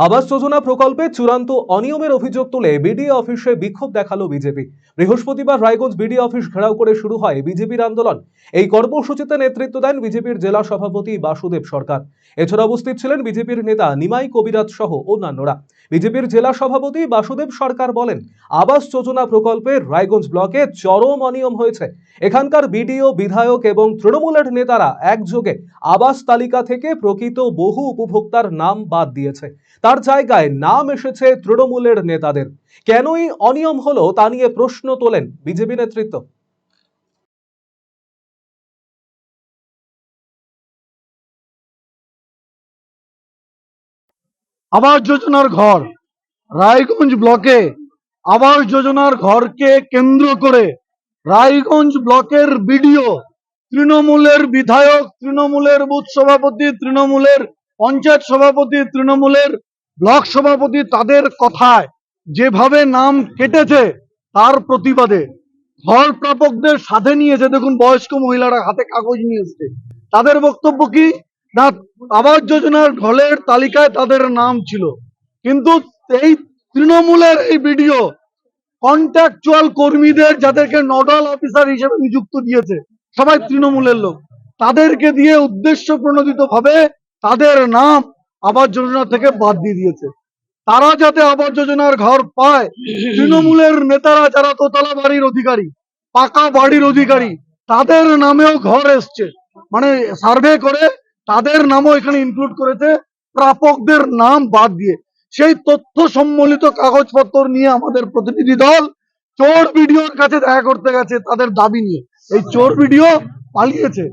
আবাস যোজনা প্রকল্পে চূড়ান্ত অনিয়মের অভিযোগ তুলে বিডিও অফিসে বিক্ষোভ দেখালো বিজেপি। বৃহস্পতিবার রায়গঞ্জ বিডিও অফিস ঘেরাও করে শুরু হয় বিজেপির আন্দোলন। এই কর্মসূচিতে নেতৃত্ব দেন বিজেপির জেলা সভাপতি বাসুদেব সরকার। এছাড়া উপস্থিত ছিলেন বিজেপির নেতা নিমাই কবিরাজ সহ অন্যান্যরা। বিজেপির জেলা সভাপতি বাসুদেব সরকার বলেন, আবাস যোজনা প্রকল্পে রায়গঞ্জ ব্লকে চরম অনিয়ম হয়েছে। এখানকার বিডিও, বিধায়ক এবং তৃণমূলের নেতারা একযোগে আবাস তালিকা থেকে প্রকৃত বহু উপভোক্তার নাম বাদ দিয়েছে। তার জায়গায় নাম এসেছে তৃণমূলের নেতাদের। কেনই অনিয়ম হলো তা নিয়ে প্রশ্ন তোলেন বিজেপি নেতৃত্ব। আবাস যোজনার ঘর রায়গঞ্জ ব্লকে আবাস যোজনার ঘরকে কেন্দ্র করে রায়গঞ্জ ব্লকের বিডিও, তৃণমূলের বিধায়ক, তৃণমূলের বুথ সভাপতি, তৃণমূলের পঞ্চায়েত সভাপতি, তৃণমূলের ব্লক সভাপতি তাদের কথায় যেভাবে নাম কেটেছে তার প্রতিবাদে ঘর প্রাপকদের সাথে নিয়েছে। দেখুন, বয়স্ক মহিলারা হাতে কাগজ নিয়ে এসছে। তাদের বক্তব্য কি না, আবাস যোজনার ঘরের তালিকায় তাদের নাম ছিল, কিন্তু এই তৃণমূলের এই ভিডিও কন্ট্রাকচুয়াল কর্মীদের, যাদেরকে নোডাল অফিসার হিসেবে নিযুক্ত দিয়েছে, সবাই তৃণমূলের লোক, তাদেরকে দিয়ে উদ্দেশ্য প্রণোদিত ভাবে তাদের নাম আবাস যোজনা থেকে বাদ দিয়ে দিয়েছে। তারা যাতে আবাস যোজনার ঘর পায়, তৃণমূলের নেতারা যারা দোতলা বাড়ির অধিকারী, পাকা বাড়ির অধিকারী, তাদের নামেও ঘর এসছে। মানে সার্ভে করে তাদের নামও এখানে ইনক্লুড করেছে, প্রাপকদের নাম বাদ দিয়ে। সেই তথ্য সম্বলিত কাগজপত্র নিয়ে আমাদের প্রতিনিধি দল চোর ভিডিওর কাছে দেখা করতে গেছে তাদের দাবি নিয়ে। এই চোর ভিডিও পালিয়েছে।